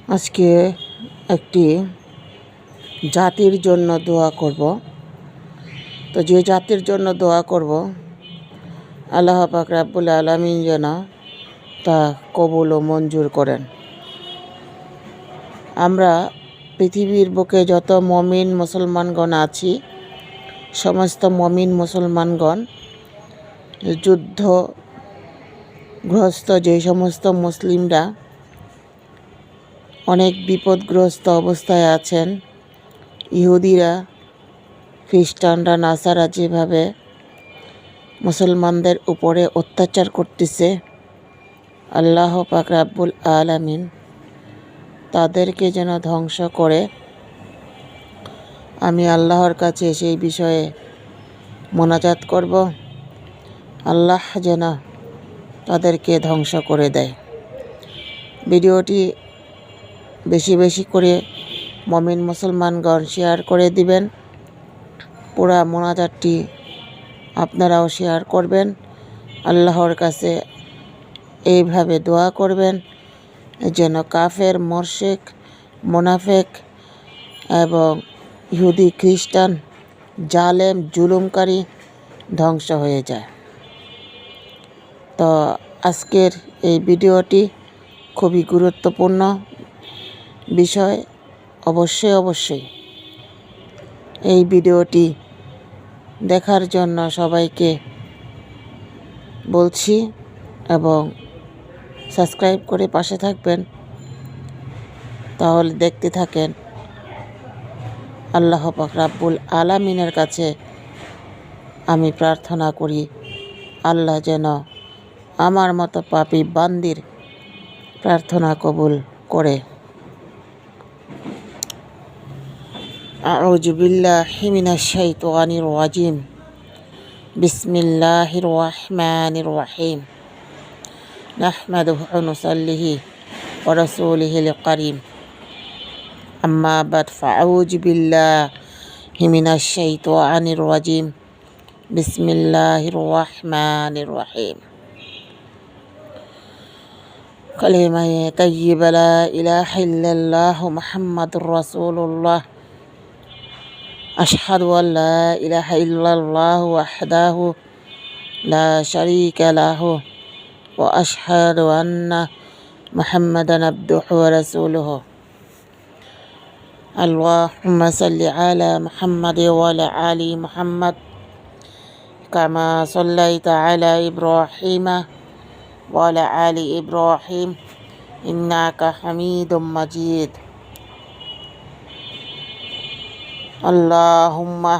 আজকে একটি জাতির জন্য দোয়া করব। তো যে জাতির জন্য দোয়া করব, আল্লাহ পাক রব্বুল আলামিন যেন তা কবুল ও মঞ্জুর করেন। আমরা পৃথিবীর বুকে যত মমিন মুসলমানগণ আছি, সমস্ত মমিন মুসলমানগণ যুদ্ধগ্রস্ত যে সমস্ত মুসলিমরা অনেক বিপদগ্রস্ত অবস্থায় আছেন, ইহুদিরা, খ্রিস্টানরা, নাসারা যেভাবে মুসলমানদের উপরে অত্যাচার করতেছে, আল্লাহ পাক রব্বুল আলামিন তাদেরকে যেন ধ্বংস করে। আমি আল্লাহর কাছে সেই বিষয়ে মোনাজাত করব, আল্লাহ যেন তাদেরকে ধ্বংস করে দেয়। ভিডিওটি বেশি বেশি করে মমিন মুসলমানগণ শেয়ার করে দিবেন। পুরা মোনাজাতটি আপনারাও শেয়ার করবেন, আল্লাহর কাছে এইভাবে দোয়া করবেন যেন কাফের, মুশরিক, মুনাফিক এবং ইহুদি, খ্রিস্টান, জালেম, জুলুমকারী ধ্বংস হয়ে যায়। তো আজকের এই ভিডিওটি খুবই গুরুত্বপূর্ণ বিষয়। অবশ্যই এই ভিডিওটি দেখার জন্য সবাইকে বলছি এবং সাবস্ক্রাইব করে পাশে থাকবেন। তাহলে দেখতে থাকেন। আল্লাহ পাক রব্বুল আলামিনের কাছে আমি প্রার্থনা করি, আল্লাহ যেন আমার মতো পাপী বান্দির প্রার্থনা কবুল করে। আউযু বিল্লাহি মিনাশ শাইতানির রাজিম। বিসমিল্লাহির রহমানির রহিম। নাহমাদুহু ওয়া নুসাল্লি ওয়া রাসূলিহিল কারীম। আম্মা বাদ, ফাআউযু বিল্লাহি মিনাশ শাইতানির রাজিম। বিসমিল্লাহির রহমানির রহিম। কালিমা তাইয়্যিবা লা ইলাহা ইল্লাল্লাহ মুহাম্মাদুর রাসূলুল্লাহ। আশহাদু আন লা ইলাহা ইল্লাল্লাহ ওয়াহদাহু লা শারীকা লাহু ওয়া আশহাদু আন্না মুহাম্মাদান আবদুহু ওয়া রাসূলুহু। আল্লাহুম্মা সাল্লি আলা মুহাম্মাদ ওয়া আলা আলি মুহাম্মাদ কামা সাল্লাইতা আলা ইব্রাহিমা ওয়া আলা আলি ইব্রাহিম ইন্নাকা হামিদুম মাজিদ। আল্লাহুম্মা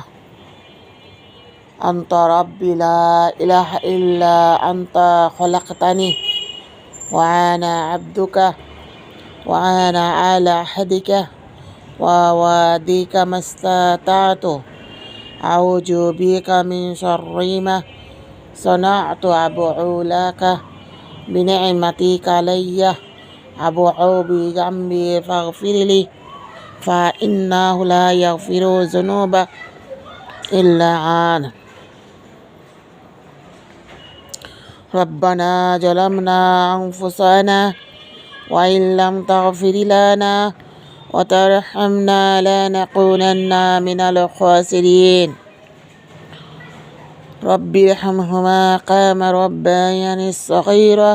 আনতা রাব্বি লা ইলাহা ইল্লা আনতা খলাকতানি ওয়া আনা আবদুকা ওয়া আনা আলা আহদিকা ওয়া ওয়াদিকা মাস্তাতা'তু আউযু বিকা মিন শাররি মা সানা'তু আবু'ু লাকা বিনি'মাতিকা আলাইয়া আবু'ু বিযামবি ফাগফিরলি فإنه لا يغفر الذنوب إلا أنت. ربنا ظلمنا أنفسنا وإن لم تغفر لنا وترحمنا لنكونن من الخاسرين. رب ارحمهما كما ربياني صغيرا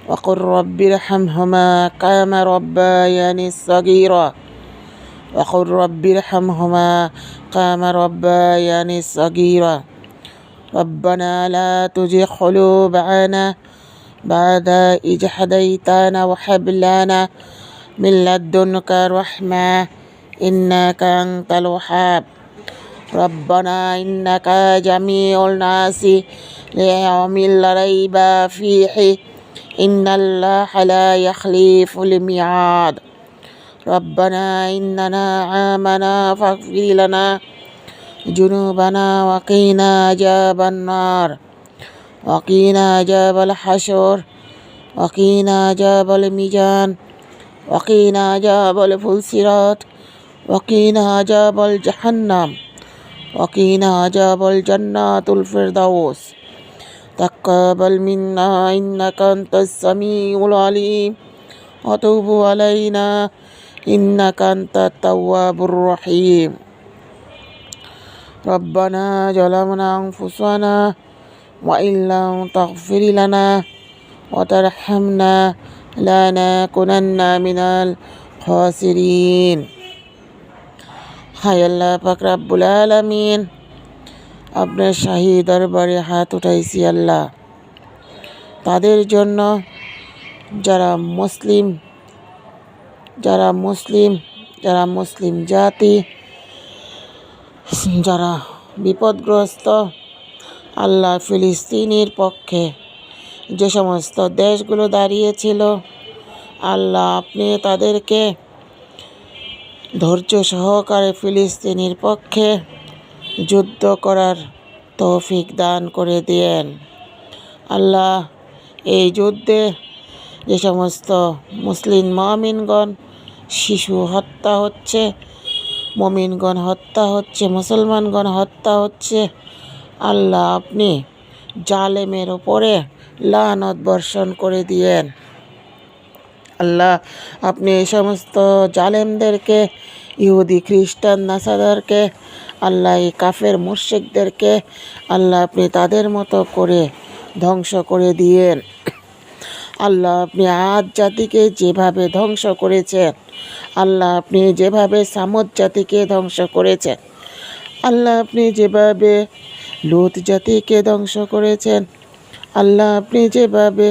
وقل رب ارحمهما كما ربياني صغيرا وقل رب ارحمهما كما ربياني صغيرا. ربنا لا تزغ قلوبنا بعد إذ هديتنا وهب لنا من لدنك رحمة إنك أنت الوهاب. ربنا إنك جميع الناس ليوم لا ريب فيه إن الله لا يخلف الميعاد. ربنا إننا آمنا فاغفر لنا ذنوبنا وقنا عذاب النار وقنا عذاب الحشر وقنا عذاب الميزان وقنا عذاب الفلسرات وقنا عذاب الجحنم وقنا عذاب الجنة الفردوس. تقبل منا إنك أنت السميع العليم وتوب علينا إنك أنت التواب الرحيم ربنا ظلمنا أنفسنا وإن لم تغفر لنا وترحمنا لنكونن من الخاسرين হায় আল্লাহ পাক রব্বুল আলামিন, আপনার শাহী দরবারে হাত উঠাইছি আল্লাহ, তাদের জন্য যারা মুসলিম জাতি, যারা বিপদগ্রস্ত আল্লাহ, ফিলিস্তিনের পক্ষে যে সমস্ত দেশগুলো দাঁড়িয়েছিল আল্লাহ, আপনি তাদেরকে ধৈর্য সহকারে ফিলিস্তিনের পক্ষে যুদ্ধ করার তৌফিক দান করে দিয়েন আল্লাহ। এই যুদ্ধে যে সমস্ত মুসলিম মুমিনগণ, শিশু হত্যা হচ্ছে, মুমিনগণ হত্যা হচ্ছে, মুসলমানগণ হত্যা হচ্ছে আল্লাহ, আপনি জালেমের ওপরে লানত বর্ষণ করে দিয়েন আল্লাহ। আপনি এই সমস্ত জালেমদেরকে, ইহুদি খ্রিস্টান নাসারাদেরকে আল্লাহ, এই কাফের মুশরিকদেরকে আল্লাহ, আপনি তাদের মতো করে ধ্বংস করে দিয়েন আল্লাহ। আপনি আদ জাতিকে যেভাবে ধ্বংস করেছেন আল্লাহ, আপনি যেভাবে সামুদ জাতিকে ধ্বংস করেছেন আল্লাহ, আপনি যেভাবে লূত জাতিকে ধ্বংস করেছেন আল্লাহ, আপনি যেভাবে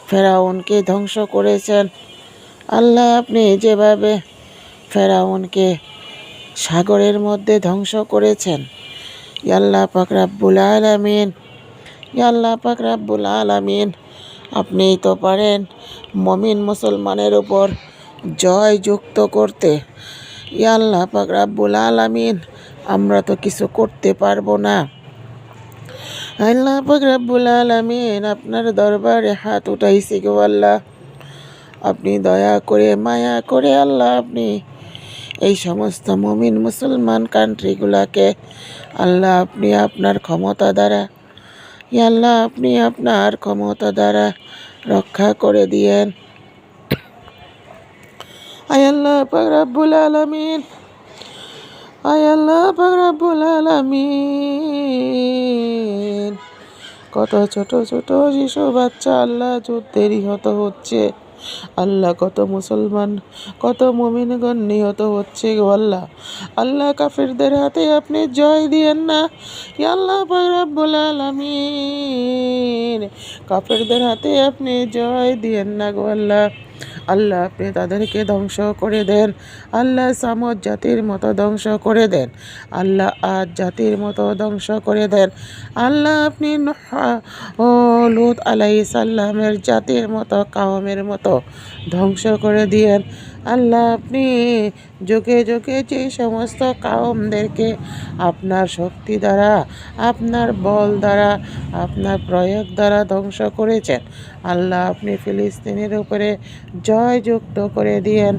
ফেরাউনকে ধ্বংস করেছেন আল্লাহ, আপনি যেভাবে ফেরাউনকে সাগরের মধ্যে ধ্বংস করেছেন, ইয়া আল্লাহ পাক রব্বুল আলামিন, ইয়া আল্লাহ পাক রব্বুল আলামিন, আপনিই তো পারেন মুমিন মুসলমানের উপর জয় যুক্ত করতে। ইয়া আল্লাহ পাক রব্বুল আলামিন, আমরা তো কিছু করতে পারবো না। আল্লাহ পাক রব্বুল আলামিন, আপনার দরবারে হাত উঠাইছি গো আল্লাহ, আপনি দয়া করে মায়া করে আল্লাহ, আপনি এই সমস্ত মুমিন মুসলমান কান্ট্রিগুলোকে আল্লাহ, আপনি আপনার ক্ষমতা দ্বারা, ইয়া আল্লাহ, আপনি আপনার ক্ষমতা দ্বারা রক্ষা করে দিয়েন। আয় আল্লাহ পাক রব্বুল আলামিন, আয় আল্লাহ পাক রব্বুল আলামিন, কত ছোট ছোট শিশু বাচ্চা আল্লাহ যুদ্ধে নিহত হচ্ছে আল্লাহ, কত মুসলমান, কত মুমিনগণ নিহত হচ্ছে গো আল্লাহ। আল্লাহ, কাফিরদের হাতে আপনি জয় দিয়েন না ইয়া আল্লাহ পাক রব্বুল আলামিন, কাফিরদের হাতে আপনি জয় দিয়েন না গো আল্লাহ। আল্লাহ, আপনি তাদেরকে ধ্বংস করে দেন আল্লাহ, সামুদ জাতির মতো ধ্বংস করে দেন আল্লাহ, আদ জাতির মতো ধ্বংস করে দেন আল্লাহ। আপনি লূত আলাইহিস সালামের জাতির মতো, কাওমের মতো ধ্বংস করে দিয়েন আল্লাহ। আপনি যুগে যুগে যে সমস্ত কাওমদেরকে আপনার শক্তি দ্বারা, আপনার বল দ্বারা, আপনার প্রয়োগ দ্বারা ধ্বংস করেছেন আল্লাহ, আপনি ফিলিস্তিনের উপরে জয় যুক্ত করে দিয়েন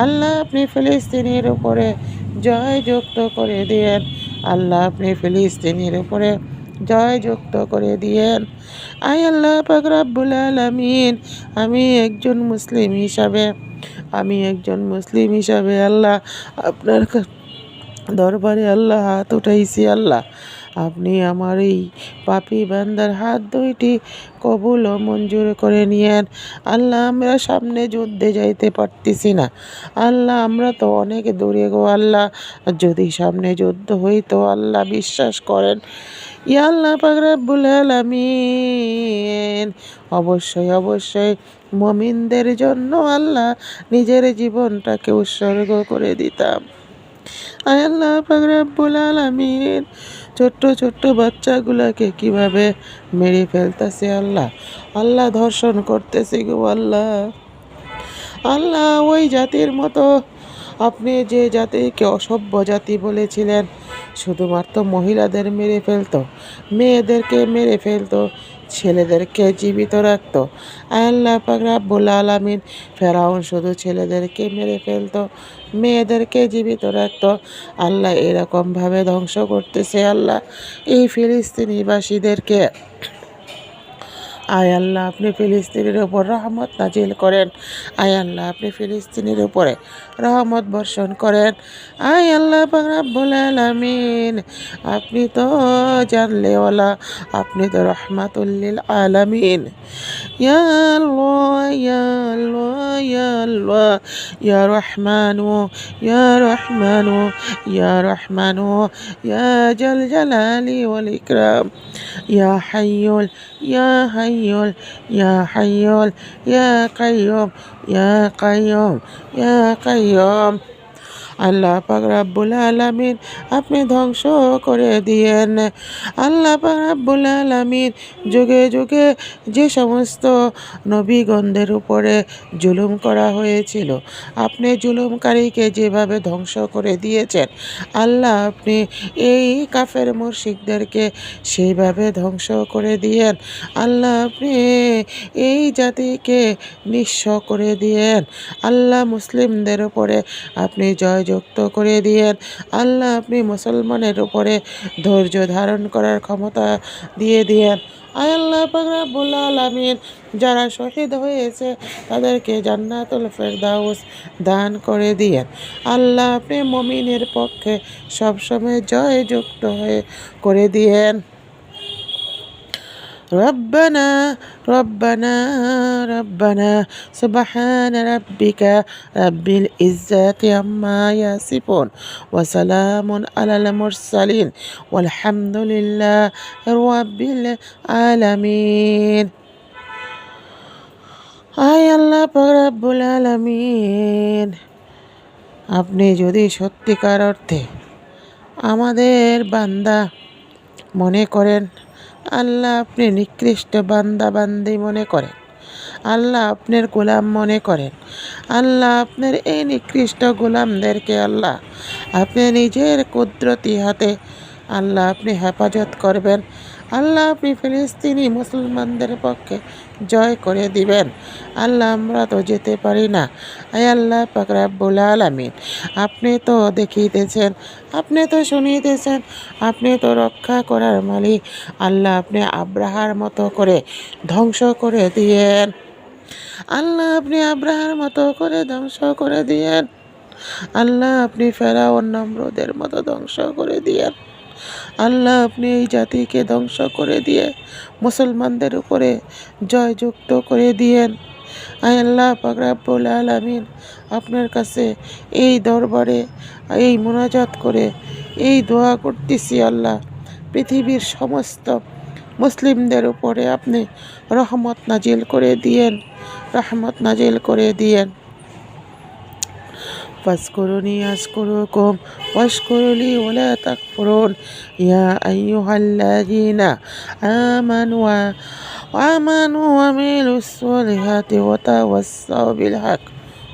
আল্লাহ, আপনি ফিলিস্তিনের উপরে জয় যুক্ত করে দিয়েন আল্লাহ, আপনি ফিলিস্তিনের উপরে জয় যুক্ত করে দিয়েন। আয় আল্লাহ পাক রব্বুল আলামিন, আমি একজন মুসলিম হিসাবে আল্লাহ, আপনার দরবারে আল্লাহ হাত উঠাইছি আল্লাহ, আপনি আমার এই পাপী বান্দার হাত দুইটি কবুল ও মঞ্জুর করে নিয়েন আল্লাহ। আমরা সামনে যুদ্ধে যাইতে পারতেছি না আল্লাহ, আমরা তো অনেক দূরে গো আল্লাহ, যদি সামনে যুদ্ধ হইতো আল্লাহ, বিশ্বাস করেন ইয়া আল্লাহ পাক রব্বুল আলামিন, অবশ্যই মুমিনদের জন্য আল্লাহ নিজের জীবনটাকে উৎসর্গ করে দিতাম। আয় আল্লাহ পাক রব্বুল আলামিন, ছোট্ট ছোট্ট বাচ্চাগুলোকে কিভাবে মেরে ফেলতেছে আল্লাহ, ধর্ষণ করতেছে গো আল্লাহ। ওই জাতির মতো আপনি যে জাতিকে অসভ্য জাতি বলেছিলেন, শুধুমাত্র মহিলাদের মেরে ফেলতো, মেয়েদেরকে মেরে ফেলতো, ছেলেদেরকে জীবিত রাখতো। আল্লাহ পাক রব্বুল আলামিন, ফেরাউন শুধু ছেলেদেরকে মেরে ফেলতো, মেয়েদেরকে জীবিত রাখতো আল্লাহ, এরকমভাবে ধ্বংস করতেছে আল্লাহ এই ফিলিস্তিনিবাসীদেরকে আয় আল্লাহ আপনি ফিলিস্তিনের উপর রহমত নাজিল করেন। আয় আল্লাহ আপনি ফিলিস্তিনের উপরে রহমত বর্ষণ করেন। আয় আল্লাহ পাক রব্বুল আলামিন, আপনি তো জানলেওয়ালা, আপনি তো রহমাতুল লিল আলামিন। ইয়া আল্লাহ ইয়া আল্লাহ ইয়া আল্লাহ ইয়া রহমানু ইয়া রহমানু ইয়া রহমানু ইয়া জাল জালালি ওয়াল ইকরাম ইয়া হাইয়ুল ইয়া হাইয়ুল ইয়া হাইয়ুল ইয়া কাইয়ুম ইয়া কাইয়ুম ইয়া কাইয়ুম। আল্লাহ পাক রব্বুল আলামিন, আপনি ধ্বংস করে দিয়েন। আল্লাহ পাক রব্বুল আলামিন, যুগে যুগে যে সমস্ত নবীগণদের উপরে জুলুম করা হয়েছিল, আপনি জুলুমকারীকে যেভাবে ধ্বংস করে দিয়েছেন, আল্লাহ আপনি এই কাফের মুশরিকদেরকে সেইভাবে ধ্বংস করে দিয়েন। আল্লাহ আপনি এই জাতিকে নিঃস্ব করে দিয়েন। আল্লাহ মুসলিমদের উপরে আপনি জয়যুক্ত করে দিয়েন। আল্লাহ আপনি মুসলমানের উপরে ধৈর্য ধারণ করার ক্ষমতা দিয়ে দিয়েন। আয় আল্লাহ পাক রব্বুল আলামিন, যারা শহীদ হয়েছে তাদেরকে জান্নাতুল ফেরদাউস দান করে দিয়েন। আল্লাহ আপনি মুমিনের পক্ষে সবসময় জয়যুক্ত হয়ে করে দিয়েন। ربنا ربنا ربنا سبحان ربك رب العزة عما يصفون وسلام على المرسلين والحمد لله رب العالمين। আয় আল্লাহ পাক রব্বুল আলামিন, আপনি যদি সত্যিকার অর্থে আমাদের বান্দা মনে করেন, আল্লাহ আপনি নিকৃষ্ট বান্দা বান্দি মনে করেন, আল্লাহ আপনার গোলাম মনে করেন, আল্লাহ আপনার এই নিকৃষ্ট গোলামদেরকে আল্লাহ আপনি নিজের কুদরতি হাতে আল্লাহ আপনি হেফাজত করবেন। আল্লাহ আপনি ফিলিস্তিনি মুসলমানদের পক্ষে জয় করে দিবেন। আল্লাহ আমরা তো যেতে পারি না। আয় আল্লাহ পাক রব্বুল আলামিন, আপনি তো দেখিতেছেন, আপনি তো শুনিতেছেন, আপনি তো রক্ষা করার মালিক। আল্লাহ আপনি আব্রাহার মতো করে ধ্বংস করে দিয়েন। আল্লাহ আপনি আব্রাহার মতো করে ধ্বংস করে দিয়েন। আল্লাহ আপনি ফেরাউন নমরুদের মতো ধ্বংস করে দিয়েন। আল্লাহ আপনি এই জাতিকে ধ্বংস করে দিয়ে মুসলমানদের উপরে জয়যুক্ত করে দিয়েন। আয় আল্লাহ পাক রব্বুল আলামিন, আপনার কাছে এই দরবারে এই মোনাজাত করে এই দোয়া করতেছি। আল্লাহ পৃথিবীর সমস্ত মুসলিমদের উপরে আপনি রহমত নাজিল করে দিয়েন, রহমত নাজিল করে দিয়েন। ফাজকুরুনি আযকুরুকুম ওয়াশকুরুলি ওয়ালা তাকফুরুন ইয়া আইয়ুহাল্লাযীনা আমানু ওয়া আমিলুস সলিহাতি ওয়া তাওয়াসসাউ বিল হক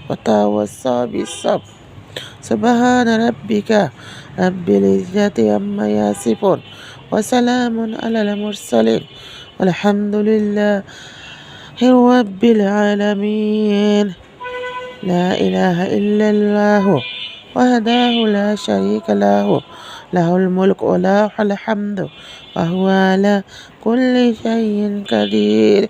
ওয়া তাওয়াসসাউ বিস সাবর। সুবহানা রাব্বিকা রাব্বিল ইজ্জাতি আম্মা ইয়াসিফুন ওয়া সালামুন আলাল মুরসালিন ওয়ালহামদুলিল্লাহি রাব্বিল আলামিন। لا إله إلا الله وحده لا شريك له له الملك وله الحمد وهو على كل شيء قدير।